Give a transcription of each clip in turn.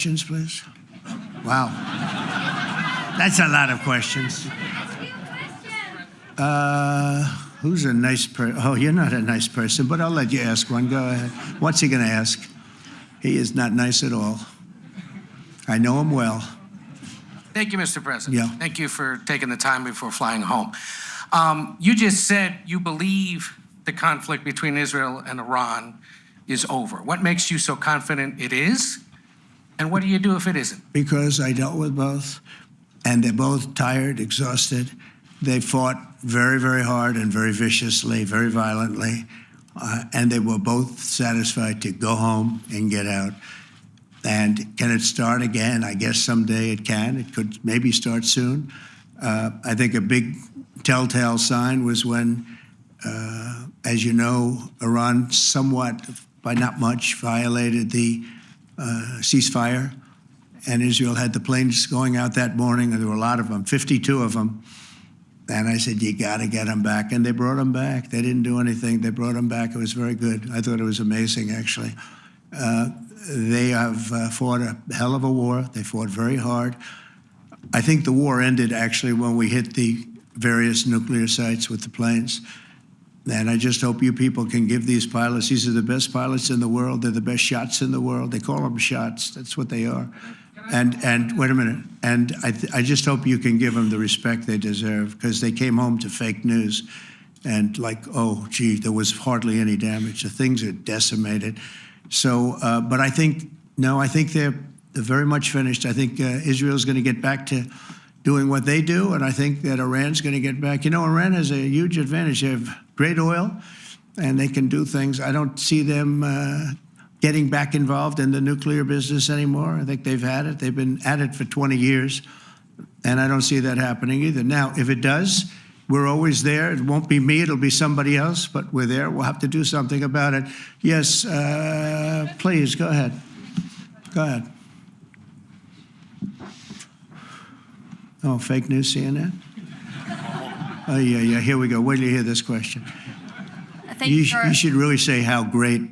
Questions, please. Wow. That's a lot of questions. Who's a nice person? Oh, you're not a nice person, but I'll let you ask one. Go ahead. What's he going to ask? He is not nice at all. I know him well. Thank you, Mr. President. Yeah. Thank you for taking the time before flying home. You just said you believe the conflict between Israel and Iran is over. What makes you so confident it is? And what do you do if it isn't? Because I dealt with both, and they're both tired, exhausted. They fought very, very hard and very viciously, very violently, and they were both satisfied to go home and get out. And can it start again? I guess someday it can. It could maybe start soon. I think a big telltale sign was when, as you know, Iran somewhat, by not much, violated the ceasefire, and Israel had the planes going out that morning, and there were a lot of them, 52 of them. And I said, you got to get them back. And they brought them back. They didn't do anything. They brought them back. It was very good. I thought it was amazing, actually. They have fought a hell of a war. They fought very hard. I think the war ended, actually, when we hit the various nuclear sites with the planes. And I just hope you people can give these pilots, these are the best pilots in the world. They're the best shots in the world. They call them shots. That's what they are. And wait a minute. And I just hope you can give them the respect they deserve, because they came home to fake news. And like, oh, gee, there was hardly any damage. The things are decimated. So, but I think, no, I think they're very much finished. I think Israel's going to get back to doing what they do, and I think that Iran's going to get back. You know, Iran has a huge advantage. They have great oil, and they can do things. I don't see them getting back involved in the nuclear business anymore. I think they've had it. They've been at it for 20 years, and I don't see that happening either. Now, if it does, we're always there. It won't be me. It'll be somebody else, but we're there. We'll have to do something about it. Yes, please, go ahead. Go ahead. Oh, fake news, CNN? Oh, yeah, here we go. Wait till you hear this question. You should really say how great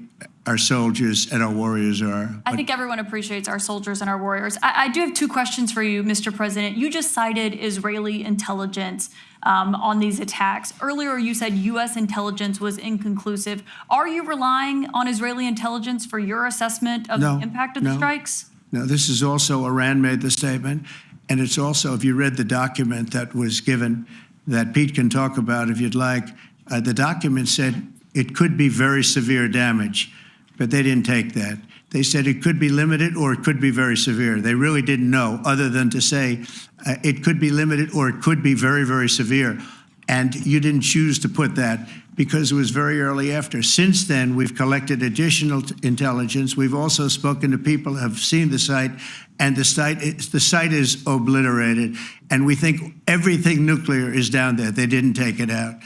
our soldiers and our warriors are. I think everyone appreciates our soldiers and our warriors. I do have two questions for you, Mr. President. You just cited Israeli intelligence on these attacks. Earlier, you said U.S. intelligence was inconclusive. Are you relying on Israeli intelligence for your assessment of the impact of the strikes? No, this is also, Iran made the statement. And it's also, if you read the document that was given, that Pete can talk about if you'd like, the document said it could be very severe damage, but they didn't take that. They said it could be limited or it could be very severe. They really didn't know, other than to say it could be limited or it could be very, very severe. And you didn't choose to put that because it was very early after. Since then, we've collected additional intelligence. We've also spoken to people who have seen the site, and the site is obliterated. And we think everything nuclear is down there. They didn't take it out.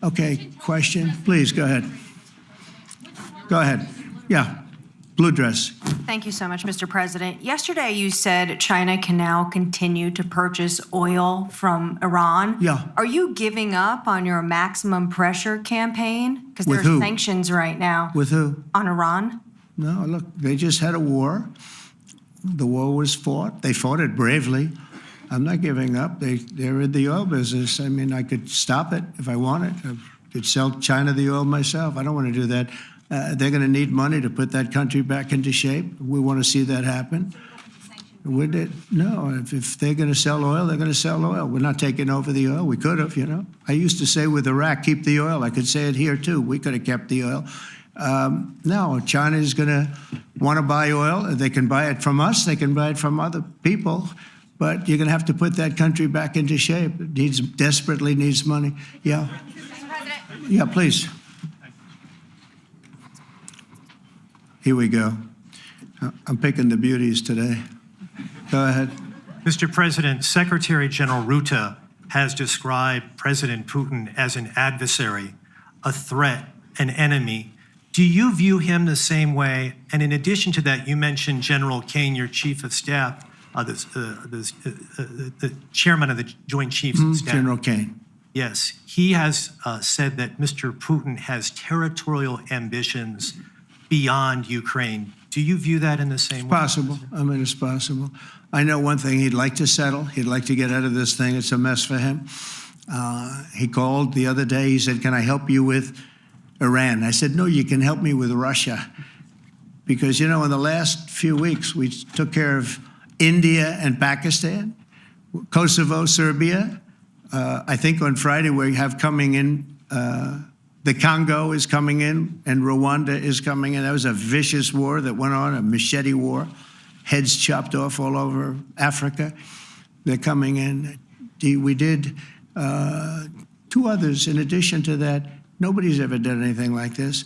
Okay, question? Please, go ahead. Go ahead. Yeah. Blue dress. Thank you so much, Mr. President. Yesterday, you said China can now continue to purchase oil from Iran. Yeah. Are you giving up on your maximum pressure campaign? Because there With are who? sanctions right now. With who? On Iran. No, look, they just had a war. The war was fought. They fought it bravely. I'm not giving up. They're in the oil business. I mean, I could stop it if I wanted. I could sell China the oil myself. I don't want to do that. They're going to need money to put that country back into shape. We want to see that happen. Would it? No, if they're going to sell oil, they're going to sell oil. We're not taking over the oil. We could have, you know. I used to say with Iraq, keep the oil. I could say it here, too. We could have kept the oil. No, China is going to want to buy oil. They can buy it from us. They can buy it from other people. But you're going to have to put that country back into shape. It desperately needs money. Yeah. Yeah, please. Here we go. I'm picking the beauties today. Go ahead. Mr. President, Secretary General Rutte has described President Putin as an adversary, a threat, an enemy. Do you view him the same way? And in addition to that, you mentioned General Kane, your chief of staff, the chairman of the Joint Chiefs of Staff. General Kane. Yes, he has said that Mr. Putin has territorial ambitions beyond Ukraine. Do you view that in the same way? Possible. I mean, it's possible. I know one thing, he'd like to settle. He'd like to get out of this thing. It's a mess for him. He called the other day. He said, can I help you with Iran? I said, no, you can help me with Russia. Because, you know, in the last few weeks, we took care of India and Pakistan, Kosovo, Serbia. I think on Friday we have coming in, the Congo is coming in, and Rwanda is coming in. That was a vicious war that went on, a machete war, heads chopped off all over Africa. They're coming in. We did 2 others in addition to that. Nobody's ever done anything like this.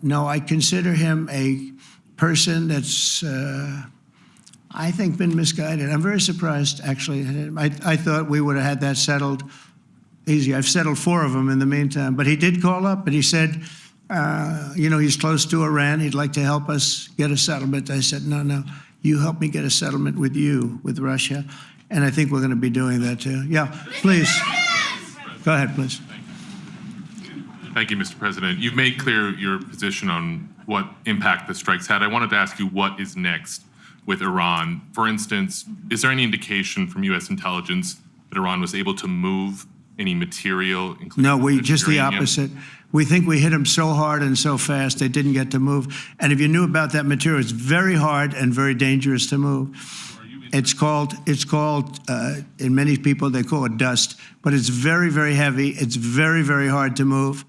No, I consider him a person that's, I think, been misguided. I'm very surprised, actually. I thought we would have had that settled easy. I've settled 4 of them in the meantime. But he did call up, and he said, you know, he's close to Iran. He'd like to help us get a settlement. I said, no, no, you help me get a settlement with you, with Russia. And I think we're going to be doing that, too. Yeah, please. Go ahead, please. Thank you, Mr. President. You've made clear your position on what impact the strikes had. I wanted to ask you what is next with Iran. For instance, is there any indication from U.S. intelligence that Iran was able to move any material? No, just the uranium? opposite. We think we hit them so hard and so fast they didn't get to move. And if you knew about that material, it's very hard and very dangerous to move. It's called, in many people, they call it dust, but it's very, very heavy. It's very, very hard to move.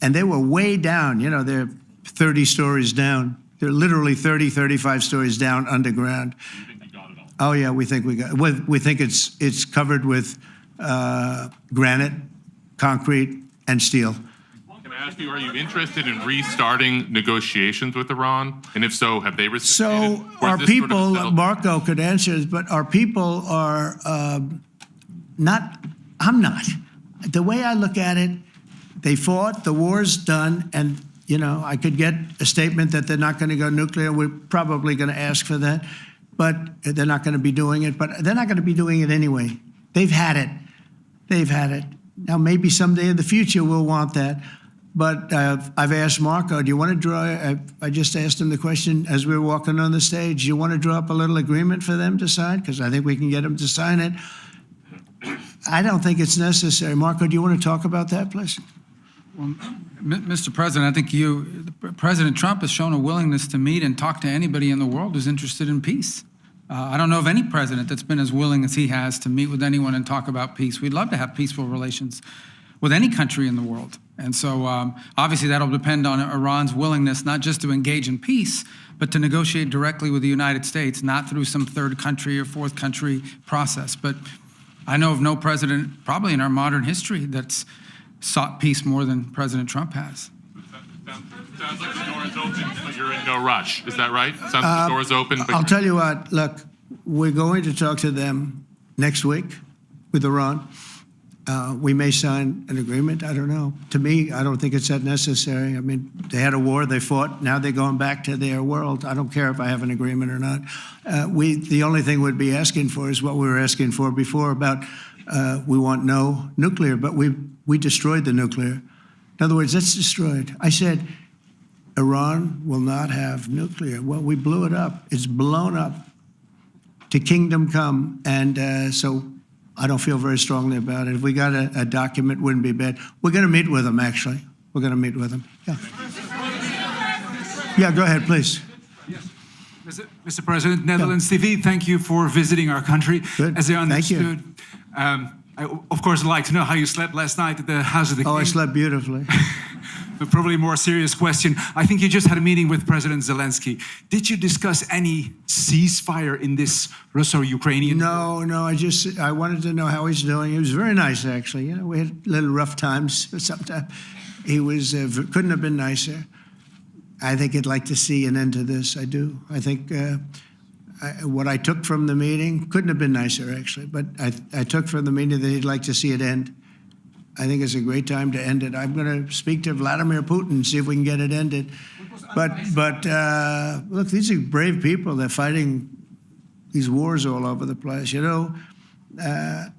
And they were way down, you know, they're 30 stories down. They're literally 30, 35 stories down underground. You think you got it all? Oh yeah, we think we got, we think it's covered with granite, concrete, and steel. Can I ask you, are you interested in restarting negotiations with Iran? And if so, have they reciprocated? So Or is our this sort of people, settled? Marco could answer this, but our people are not, I'm not. The way I look at it, they fought, the war's done, and, you know, I could get a statement that they're not going to go nuclear. We're probably going to ask for that, but they're not going to be doing it. But they're not going to be doing it anyway. They've had it. They've had it. Now, maybe someday in the future we'll want that. But I've asked Marco, do you want to draw, I just asked him the question as we were walking on the stage, do you want to draw up a little agreement for them to sign? Because I think we can get them to sign it. I don't think it's necessary. Marco, do you want to talk about that, please? Well, Mr. President, I think President Trump has shown a willingness to meet and talk to anybody in the world who's interested in peace. I don't know of any president that's been as willing as he has to meet with anyone and talk about peace. We'd love to have peaceful relations with any country in the world. And so obviously that'll depend on Iran's willingness not just to engage in peace, but to negotiate directly with the United States, not through some third country or fourth country process. But I know of no president, probably in our modern history, that's sought peace more than President Trump has. Sounds like the door is open, but you're in no rush. Is that right? Sounds like the door is open, but I'll tell you what, look, we're going to talk to them next week with Iran. We may sign an agreement. I don't know. To me, I don't think it's that necessary. I mean, they had a war, they fought. Now they're going back to their world. I don't care if I have an agreement or not. The only thing we'd be asking for is what we were asking for before about we want no nuclear, but we destroyed the nuclear. In other words, that's destroyed. I said, Iran will not have nuclear. Well, we blew it up. It's blown up to kingdom come. And so I don't feel very strongly about it. If we got a document, wouldn't be bad. We're going to meet with them, actually. We're going to meet with them. Yeah. Yeah, go ahead, please. Yes. Mr. President, Netherlands TV, thank you for visiting our country. Good. As I Thank you. understood, I, of course, would like to know how you slept last night at the House of the King. Oh, I slept beautifully. But probably a more serious question. I think you just had a meeting with President Zelensky. Did you discuss any ceasefire in this Russo-Ukrainian? No, I wanted to know how he's doing. He was very nice, actually. You know, we had little rough times sometimes. He was, couldn't have been nicer. I think he'd like to see an end to this. I do. I think what I took from the meeting couldn't have been nicer, actually. But I took from the meeting that he'd like to see it end. I think it's a great time to end it. I'm going to speak to Vladimir Putin and see if we can get it ended. But look, these are brave people. They're fighting these wars all over the place. You know,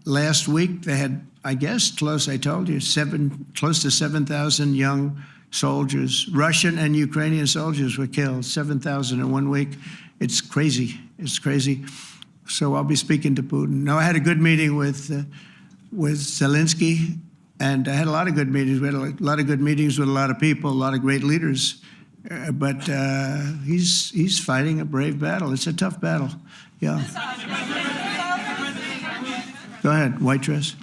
last week they had, I guess, I told you, close to 7,000 young soldiers, Russian and Ukrainian soldiers were killed, 7,000 in 1 week. It's crazy. It's crazy. So I'll be speaking to Putin. No, I had a good meeting with Zelensky, and I had a lot of good meetings. We had a lot of good meetings with a lot of people, a lot of great leaders. But he's fighting a brave battle. It's a tough battle. Yeah. Go ahead, white dress.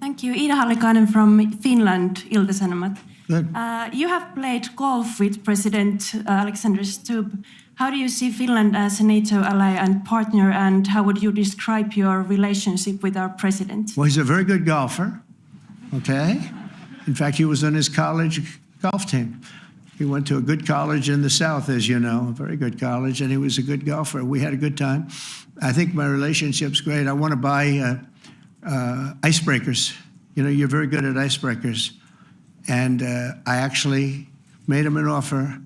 Thank you. Ida Hallikainen from Finland, Ilta-Sanomat. Good. You have played golf with President Alexander Stubb. How do you see Finland as a NATO ally and partner, and how would you describe your relationship with our president? Well, he's a very good golfer, okay? In fact, he was on his college golf team. He went to a good college in the South, as you know, a very good college, and he was a good golfer. We had a good time. I think my relationship's great. I want to buy icebreakers. You know, you're very good at icebreakers. And I actually made him an offer.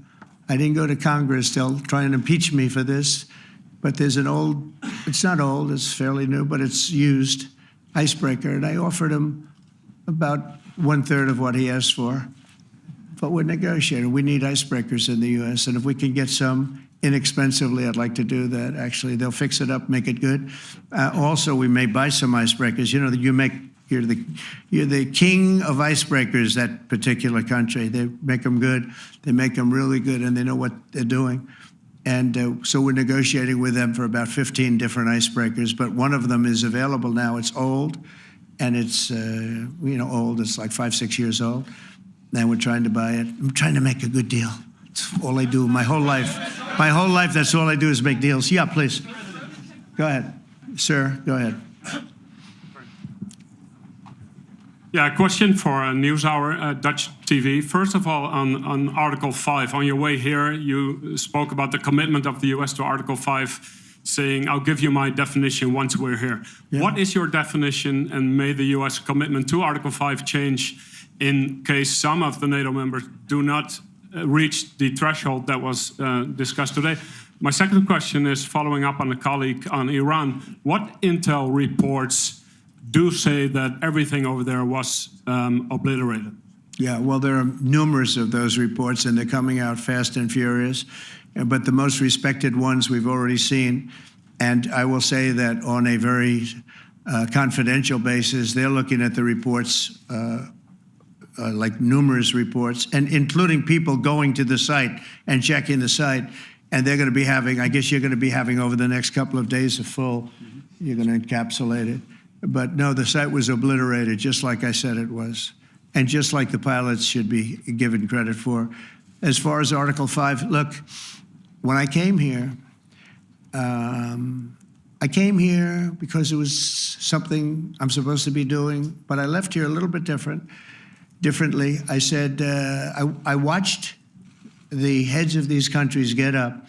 I didn't go to Congress. They'll try and impeach me for this. But there's an old, it's not old, it's fairly new, but it's used icebreaker. And I offered him about 1/3 of what he asked for. But we're negotiating. We need icebreakers in the U.S. And if we can get some inexpensively, I'd like to do that. Actually, they'll fix it up, make it good. Also, we may buy some icebreakers. You know, you're the king of icebreakers, that particular country. They make them good. They make them really good, and they know what they're doing. And so we're negotiating with them for about 15 different icebreakers. But one of them is available now. It's old, and it's old. It's like 5-6 years old. And we're trying to buy it. I'm trying to make a good deal. It's all I do my whole life. My whole life, that's all I do is make deals. Yeah, please. Go ahead. Sir, go ahead. Yeah, a question for NewsHour, Dutch TV. First of all, on Article 5, on your way here, you spoke about the commitment of the U.S. to Article 5, saying, I'll give you my definition once we're here. Yeah. What is your definition, and may the U.S. commitment to Article 5 change in case some of the NATO members do not reach the threshold that was discussed today? My second question is following up on a colleague on Iran. What intel reports do say that everything over there was obliterated? Yeah, well, there are numerous of those reports, and they're coming out fast and furious. But the most respected ones we've already seen. And I will say that on a very confidential basis, they're looking at the reports, like numerous reports, and including people going to the site and checking the site. And they're going to be having, I guess you're going to be having over the next couple of days a full, you're going to encapsulate it. But no, the site was obliterated, just like I said it was. And just like the pilots should be given credit for. As far as Article 5, look, when I came here because it was something I'm supposed to be doing, but I left here a little bit differently. I said, I watched the heads of these countries get up,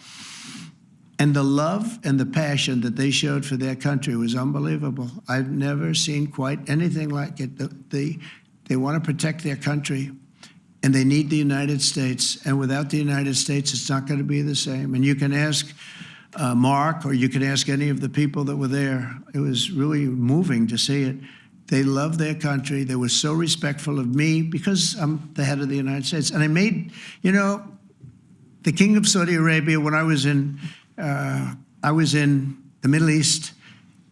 and the love and the passion that they showed for their country was unbelievable. I've never seen quite anything like it. They want to protect their country, and they need the United States. And without the United States, it's not going to be the same. And you can ask Mark, or you can ask any of the people that were there. It was really moving to see it. They love their country. They were so respectful of me because I'm the head of the United States. And I made, the King of Saudi Arabia, when I was in the Middle East.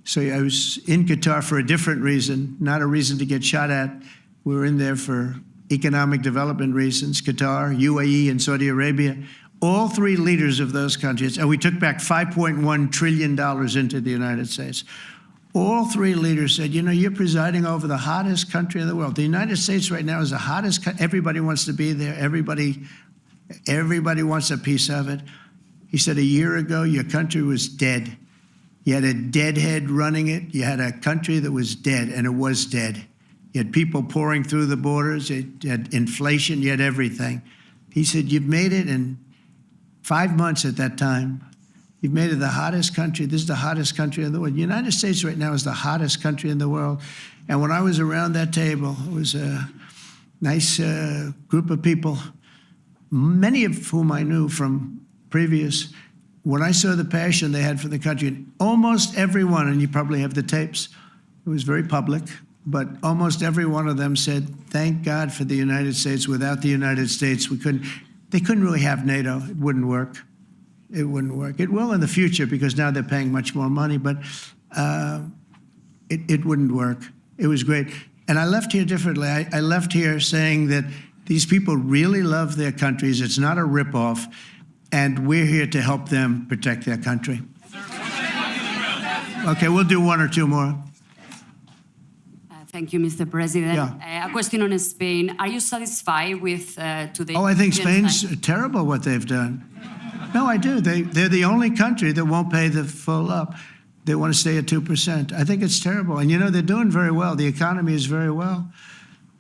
So I was in Qatar for a different reason, not a reason to get shot at. We were in there for economic development reasons, Qatar, UAE, and Saudi Arabia. All three leaders of those countries, and we took back $5.1 trillion into the United States. All three leaders said, you're presiding over the hottest country in the world. The United States right now is the hottest, everybody wants to be there. Everybody wants a piece of it. He said, a year ago, your country was dead. You had a deadhead running it. You had a country that was dead, and it was dead. You had people pouring through the borders. You had inflation. You had everything. He said, you've made it in 5 months at that time. You've made it the hottest country. This is the hottest country in the world. The United States right now is the hottest country in the world. And when I was around that table, it was a nice group of people, many of whom I knew from previous. When I saw the passion they had for the country, almost everyone, and you probably have the tapes, it was very public, but almost every one of them said, thank God for the United States. Without the United States, they couldn't really have NATO. It wouldn't work. It wouldn't work. It will in the future because now they're paying much more money, but it wouldn't work. It was great. And I left here differently. I left here saying that these people really love their countries. It's not a ripoff, and we're here to help them protect their country. Okay, we'll do one or two more. Thank you, Mr. President. Yeah. A question on Spain. Are you satisfied with today? Oh, I think Spain's terrible what they've done. No, I do. They're the only country that won't pay the full up. They want to stay at 2%. I think it's terrible. And, you know, they're doing very well. The economy is very well.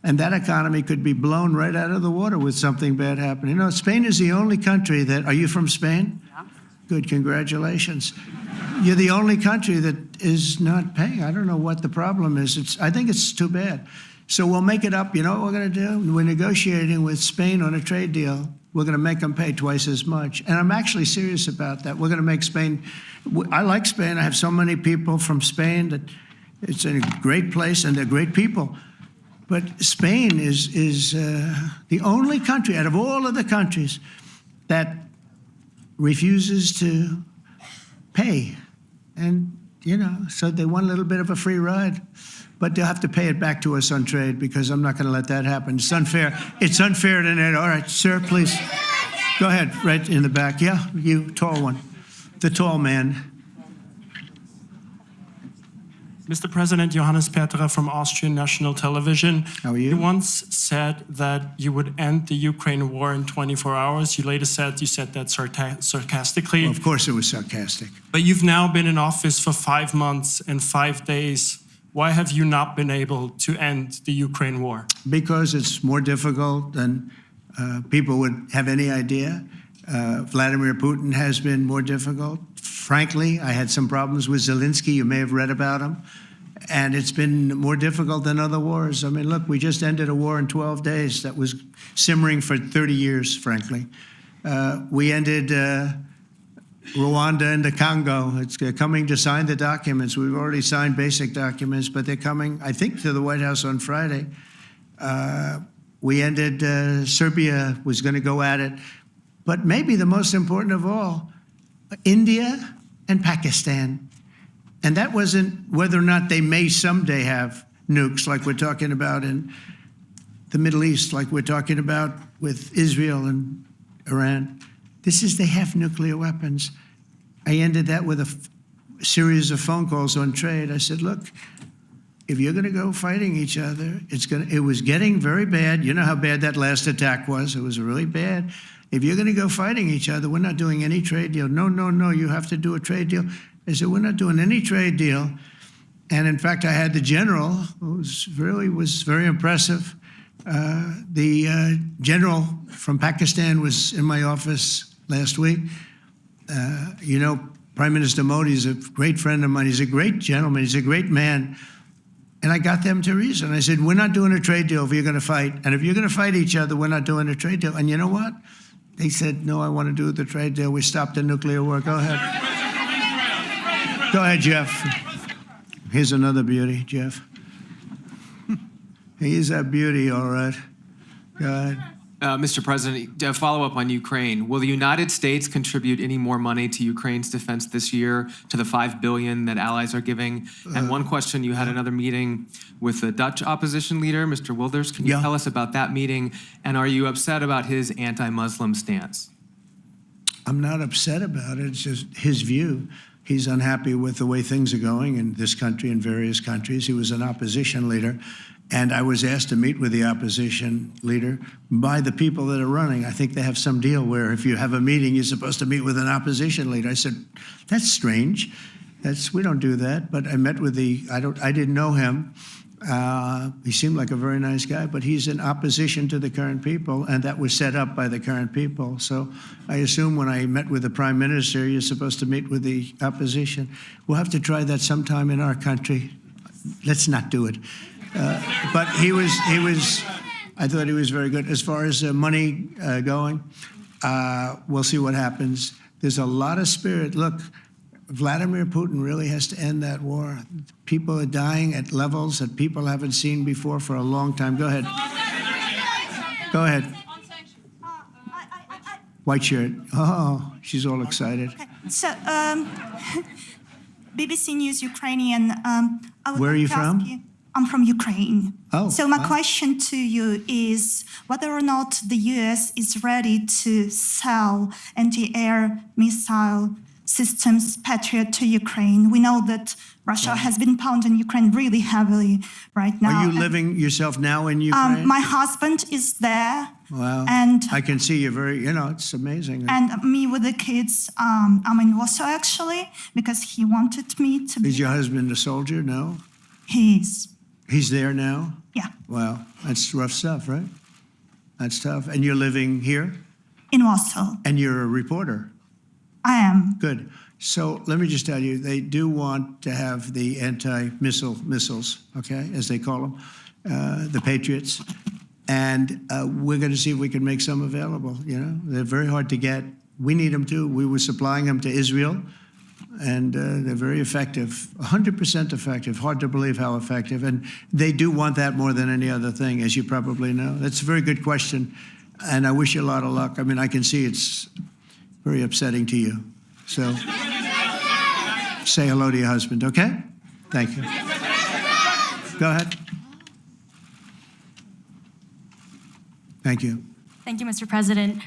And that economy could be blown right out of the water with something bad happening. You know, Spain is the only country that... Are you from Spain? Yeah. Good, congratulations. You're the only country that is not paying. I don't know what the problem is. I think it's too bad. So we'll make it up. You know what we're going to do? We're negotiating with Spain on a trade deal. We're going to make them pay twice as much. And I'm actually serious about that. We're going to make Spain... I like Spain. I have so many people from Spain that it's a great place and they're great people. But Spain is the only country out of all of the countries that refuses to pay. And, you know, so they want a little bit of a free ride. But they'll have to pay it back to us on trade because I'm not going to let that happen. It's unfair. It's unfair to NATO. All right, sir, please. Go ahead, right in the back. Yeah, you, tall one. The tall man. Mr. President, Johannes Petra from Austrian National Television. How are you? You once said that you would end the Ukraine war in 24 hours. You later said you said that sarcastically. Well, of course it was sarcastic. But you've now been in office for 5 months and 5 days. Why have you not been able to end the Ukraine war? Because it's more difficult than people would have any idea. Vladimir Putin has been more difficult. Frankly, I had some problems with Zelensky. You may have read about him. And it's been more difficult than other wars. I mean, look, we just ended a war in 12 days that was simmering for 30 years, frankly. We ended Rwanda and the Congo. It's coming to sign the documents. We've already signed basic documents, but they're coming, I think, to the White House on Friday. We ended, Serbia was going to go at it. But maybe the most important of all, India and Pakistan. And that wasn't whether or not they may someday have nukes like we're talking about in the Middle East, like we're talking about with Israel and Iran. This is they have nuclear weapons. I ended that with a series of phone calls on trade. I said, look, if you're going to go fighting each other, it was getting very bad. You know how bad that last attack was. It was really bad. If you're going to go fighting each other, we're not doing any trade deal. No, no, no, you have to do a trade deal. I said, we're not doing any trade deal. And in fact, I had the general, who was very impressive. The general from Pakistan was in my office last week. You know, Prime Minister Modi is a great friend of mine. He's a great gentleman. He's a great man. And I got them to reason. I said, we're not doing a trade deal if you're going to fight. And if you're going to fight each other, we're not doing a trade deal. And you know what? They said, no, I want to do the trade deal. We stopped the nuclear war. Go ahead. Go ahead, Jeff. Here's another beauty, Jeff. He's a beauty, all right. Go ahead. Mr. President, to follow up on Ukraine, will the United States contribute any more money to Ukraine's defense this year to the $5 billion that allies are giving? And one question, you had another meeting with the Dutch opposition leader, Mr. Wilders. Can you tell us about that meeting? And are you upset about his anti-Muslim stance? I'm not upset about it. It's just his view. He's unhappy with the way things are going in this country and various countries. He was an opposition leader. And I was asked to meet with the opposition leader by the people that are running. I think they have some deal where if you have a meeting, you're supposed to meet with an opposition leader. I said, that's strange. We don't do that. But I met with I didn't know him. He seemed like a very nice guy, but he's in opposition to the current people, and that was set up by the current people. So I assume when I met with the Prime Minister, you're supposed to meet with the opposition. We'll have to try that sometime in our country. Let's not do it. But I thought he was very good. As far as money going, we'll see what happens. There's a lot of spirit. Look, Vladimir Putin really has to end that war. People are dying at levels that people haven't seen before for a long time. Go ahead. Go ahead. White shirt. Oh, she's all excited. So, BBC News Ukrainian. I would Where are you like to ask from? I'm from Ukraine. Oh, so my wow. question to you is whether or not the US is ready to sell anti-air missile systems Patriot to Ukraine. We know that Russia has been pounding Ukraine really heavily right now. Are you living yourself now in Ukraine? My husband is there. Wow. And I can see you very, it's amazing. And me with the kids, I'm in Warsaw actually, because he wanted me to be. Is your husband a soldier? No? He's. He's there now? Yeah. Wow. That's rough stuff, right? That's tough. And you're living here? In Warsaw. And you're a reporter? I am. Good. So let me just tell you, they do want to have the missiles, okay, as they call them, the Patriots. And we're going to see if we can make some available, They're very hard to get. We need them too. We were supplying them to Israel, and they're very effective, 100% effective. Hard to believe how effective. And they do want that more than any other thing, as you probably know. That's a very good question, and I wish you a lot of luck. I mean, I can see it's very upsetting to you. So say hello to your husband, okay? Thank you. Go ahead. Thank you. Thank you, Mr. President.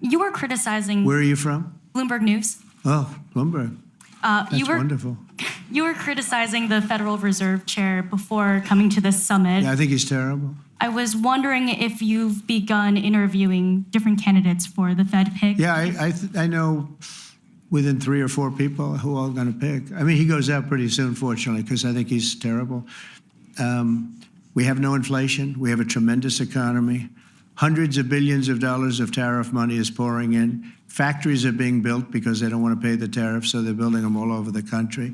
You were criticizing Where are you from? Bloomberg News. Oh, Bloomberg. That's wonderful. You were criticizing the Federal Reserve Chair before coming to this summit. Yeah, I think he's terrible. I was wondering if you've begun interviewing different candidates for the Fed pick. Yeah, I know within 3 or 4 people who are going to pick. I mean, he goes out pretty soon, fortunately, because I think he's terrible. We have no inflation. We have a tremendous economy. Hundreds of billions of dollars of tariff money is pouring in. Factories are being built because they don't want to pay the tariffs, so they're building them all over the country.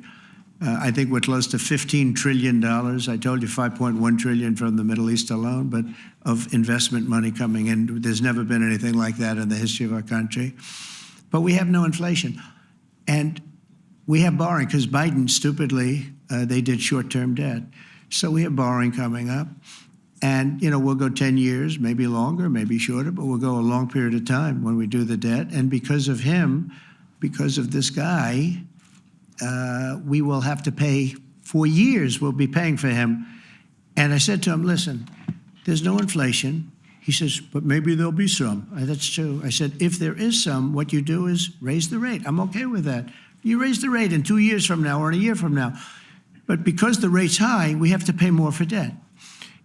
I think we're close to $15 trillion. I told you 5.1 trillion from the Middle East alone, but of investment money coming in. There's never been anything like that in the history of our country. But we have no inflation. And we have borrowing because Biden, stupidly, they did short-term debt. So we have borrowing coming up. And, we'll go 10 years, maybe longer, maybe shorter, but we'll go a long period of time when we do the debt. And because of him, because of this guy, we will have to pay for years. We'll be paying for him. And I said to him, listen, there's no inflation. He says, but maybe there'll be some. That's true. I said, if there is some, what you do is raise the rate. I'm okay with that. You raise the rate in 2 years from now or in a year from now. But because the rate's high, we have to pay more for debt.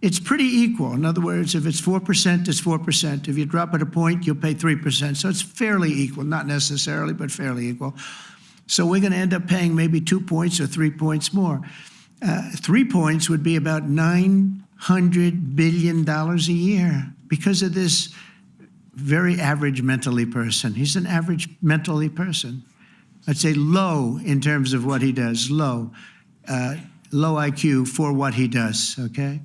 It's pretty equal. In other words, if it's 4%, it's 4%. If you drop it a point, you'll pay 3%. So it's fairly equal, not necessarily, but fairly equal. So we're going to end up paying maybe 2 points or 3 points more. 3 points would be about $900 billion a year because of this very average mentally person. He's an average mentally person. I'd say low in terms of what he does, low IQ for what he does, okay?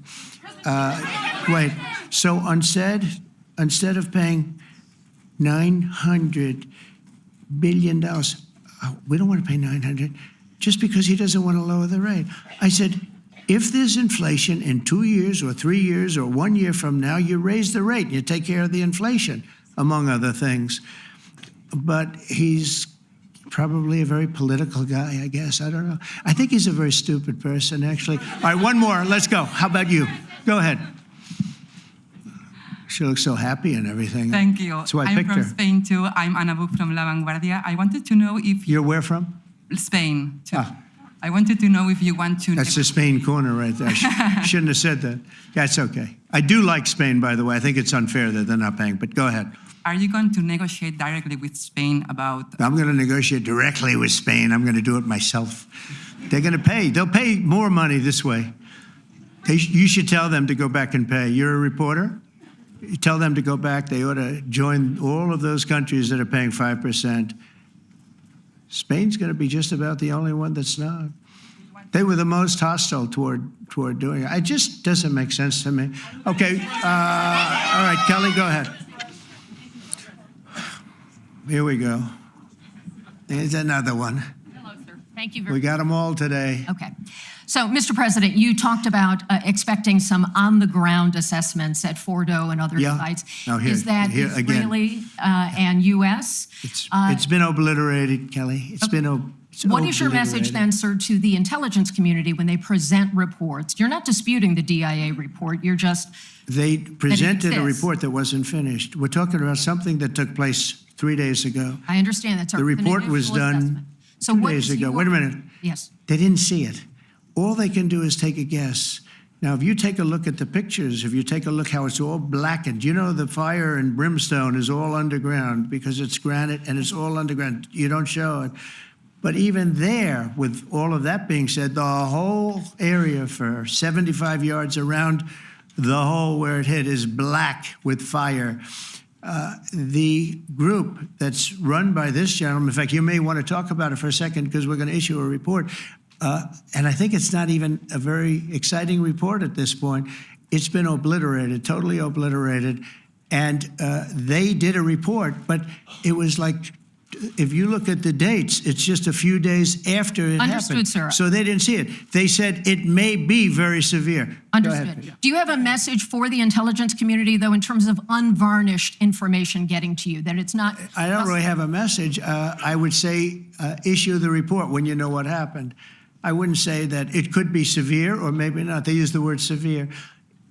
Wait, so instead of paying $900 billion, we don't want to pay 900 just because he doesn't want to lower the rate. I said, if there's inflation in 2 years or 3 years or 1 year from now, you raise the rate, you take care of the inflation, among other things. But he's probably a very political guy, I guess. I don't know. I think he's a very stupid person, actually. All right, one more. Let's go. How about you? Go ahead. She looks so happy and everything. Thank you. That's why I I'm picked from her. Spain too. I'm Ana Buch from La Vanguardia. I wanted to know if You're where from? Spain too. Ah. I wanted to know if you want to. That's the Spain corner right there. Shouldn't have said that. That's okay. I do like Spain, by the way. I think it's unfair that they're not paying, but go ahead. Are you going to negotiate directly with Spain about? I'm going to negotiate directly with Spain. I'm going to do it myself. They're going to pay. They'll pay more money this way. You should tell them to go back and pay. You're a reporter? You tell them to go back. They ought to join all of those countries that are paying 5%. Spain's going to be just about the only one that's not. They were the most hostile toward doing it. It just doesn't make sense to me. Okay. All right, Kelly, go ahead. Here we go. There's another one. Hello, sir. Thank you very We much. got them all today. Okay. So, Mr. President, you talked about expecting some on-the-ground assessments at Fordo and other Yeah. sites. Now here- Is that here again. Israeli and U.S.? It's been obliterated, Kelly. It's been What is your message obliterated. then, sir, to the intelligence community when they present reports? You're not disputing the DIA report. You're just They presented a exists. report that wasn't finished. We're talking about something that took place 3 days ago. I understand that's The report was done So 2 what days is ago. your- Wait a minute. Yes. They didn't see it. All they can do is take a guess. Now, if you take a look at the pictures, if you take a look how it's all blackened, you know the fire and brimstone is all underground because it's granite and it's all underground. You don't show it. But even there, with all of that being said, the whole area for 75 yards around the hole where it hit is black with fire. The group that's run by this gentleman, in fact, you may want to talk about it for a second because we're going to issue a report. And I think it's not even a very exciting report at this point. It's been obliterated, totally obliterated. And they did a report, but it was like, if you look at the dates, it's just a few days after it Understood, happened. sir. So they didn't see it. They said it may be very severe. Go ahead. Understood. Do you have a message for the intelligence community, though, in terms of unvarnished information getting to you, that it's not? I don't really have a message. I would say issue the report when you know what happened. I wouldn't say that it could be severe or maybe not. They use the word severe.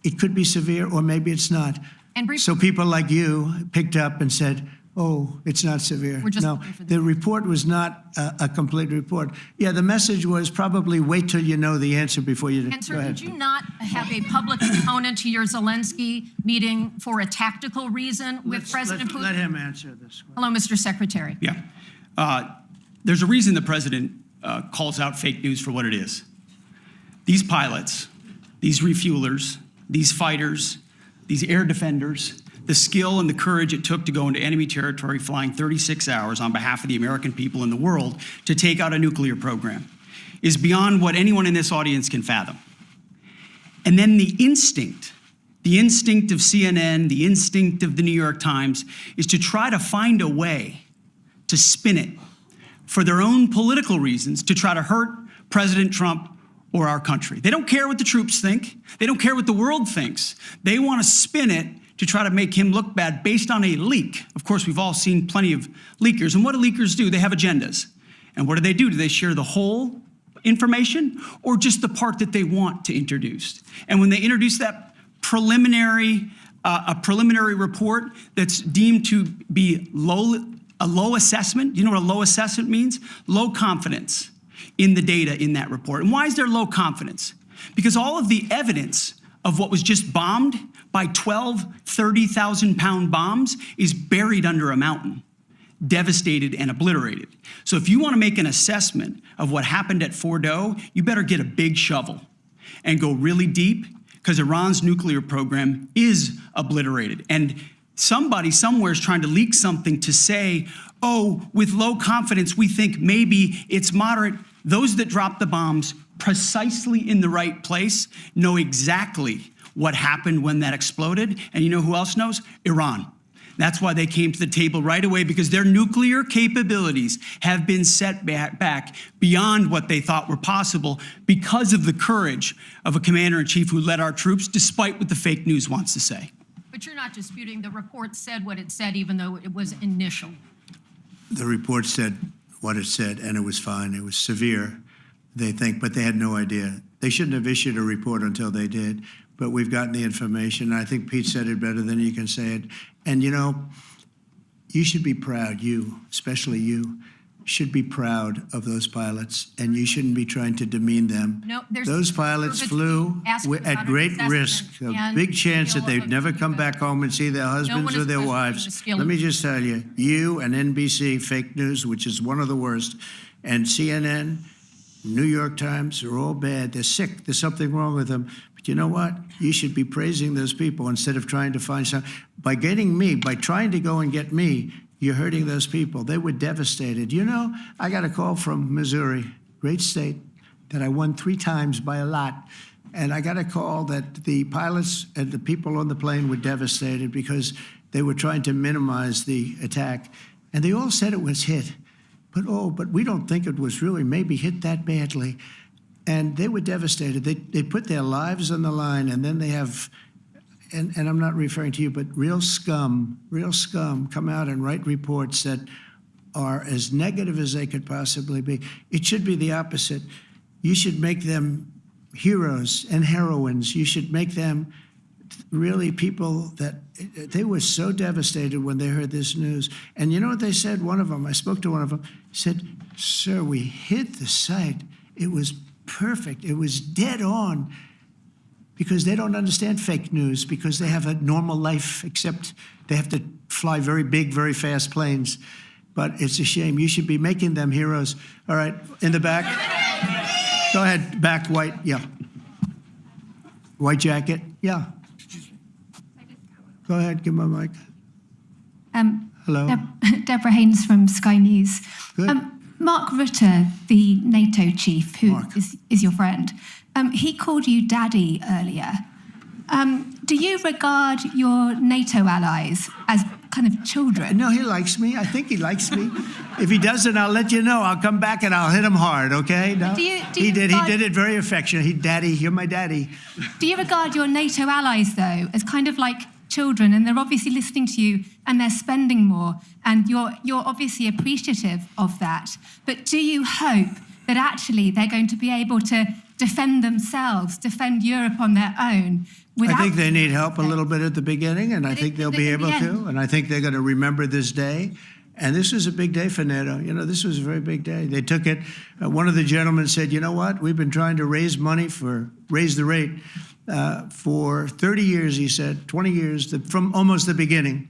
It could be severe or maybe it's not. And briefly- So people like you picked up and said, oh, it's not severe. We're just No, looking for the report was not a complete report. Yeah, the message was probably wait till you know the answer before you. And, sir, Go ahead. did you not have a public component to your Zelensky meeting for a tactical reason with President Putin? Let him answer this one. Hello, Mr. Secretary. Yeah. There's a reason the president calls out fake news for what it is. These pilots, these refuelers, these fighters, these air defenders, the skill and the courage it took to go into enemy territory flying 36 hours on behalf of the American people and the world to take out a nuclear program is beyond what anyone in this audience can fathom. And then the instinct of CNN, the instinct of the New York Times is to try to find a way to spin it for their own political reasons to try to hurt President Trump or our country. They don't care what the troops think. They don't care what the world thinks. They want to spin it to try to make him look bad based on a leak. Of course, we've all seen plenty of leakers. And what do leakers do? They have agendas. And what do? Do they share the whole information or just the part that they want to introduce? And when they introduce that preliminary report that's deemed to be a low assessment, you know what a low assessment means? Low confidence in the data in that report. And why is there low confidence? Because all of the evidence of what was just bombed by 12 30,000-pound bombs is buried under a mountain, devastated and obliterated. So if you want to make an assessment of what happened at Fordo, you better get a big shovel and go really deep, because Iran's nuclear program is obliterated. And somebody somewhere is trying to leak something to say, oh, with low confidence, we think maybe it's moderate. Those that dropped the bombs precisely in the right place know exactly what happened when that exploded. And you know who else knows? Iran. That's why they came to the table right away, because their nuclear capabilities have been set back beyond what they thought were possible because of the courage of a commander-in-chief who led our troops, despite what the fake news wants to say. But you're not disputing the report said what it said, even though it was initial. The report said what it said, and it was fine. It was severe, they think, but they had no idea. They shouldn't have issued a report until they did, but we've gotten the information. I think Pete said it better than you can say it. And, you know, you should be proud, you, especially you, should be proud of those pilots, and you shouldn't be trying to demean them. No, there's Those pilots flew at great risk, a big chance that they'd never come back home and see their husbands or their wives. Let me just tell you, you and NBC, fake news, which is one of the worst, and CNN, New York Times are all bad. They're sick. There's something wrong with them. But you know what? You should be praising those people instead of trying to find some. By getting me, by trying to go and get me, you're hurting those people. They were devastated. You know, I got a call from Missouri, great state, that I won 3 times by a lot. And I got a call that the pilots and the people on the plane were devastated because they were trying to minimize the attack. And they all said it was hit. but we don't think it was really maybe hit that badly. And they were devastated. They put their lives on the line, and then they have, and I'm not referring to you, but real scum come out and write reports that are as negative as they could possibly be. It should be the opposite. You should make them heroes and heroines. You should make them really people that they were so devastated when they heard this news. And you know what they said? One of them, I spoke to one of them, said, "Sir, we hit the site. It was perfect. It was dead on," because they don't understand fake news, because they have a normal life, except they have to fly very big, very fast planes. But it's a shame. You should be making them heroes. All right, in the back. Go ahead, back, white, yeah. White jacket, yeah. Go ahead, give my mic. Hello. Deborah Haynes from Sky News. Good. Mark Rutte, the NATO chief, who is your friend, he called you daddy earlier. Do you regard your NATO allies as kind of children? No, he likes me. I think he likes me. If he doesn't, I'll let you know. I'll come back and I'll hit him hard, okay? No? He did it very affectionate. Daddy, you're my daddy. Do you regard your NATO allies, though, as kind of like children, and they're obviously listening to you and they're spending more, and you're obviously appreciative of that, but do you hope that actually they're going to be able to defend themselves, defend Europe on their own? I think they need help a little bit at the beginning, and I think they'll be able to, and I think they're going to remember this day. And this was a big day for NATO. You know, this was a very big day. They took it. One of the gentlemen said, "You know what? We've been trying to raise money raise the rate for 30 years," he said, 20 years, from almost the beginning.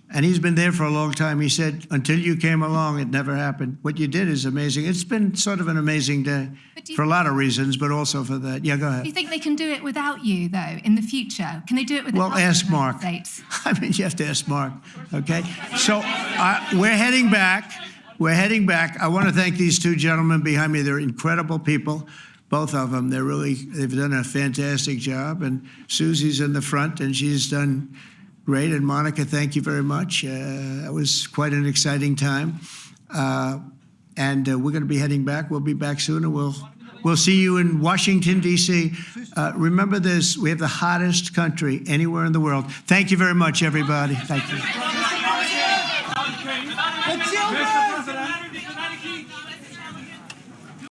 And he's been there for a long time. He said, "Until you came along, it never happened. What you did is amazing." It's been sort of an amazing day for a lot of reasons, but also for that. Yeah, go ahead. Do you think they can do it without you, though, in the future? Can they do it without Well, ask Mark. States? I mean, you have to ask Mark, okay? So we're heading back. I want to thank these two gentlemen behind me. They're incredible people, both of them. They've done a fantastic job. And Susie's in the front, and she's done great. And Monica, thank you very much. That was quite an exciting time. And we're going to be heading back. We'll be back soon, and we'll see you in Washington, D.C. Remember this, we have the hottest country anywhere in the world. Thank you very much, everybody. Thank you.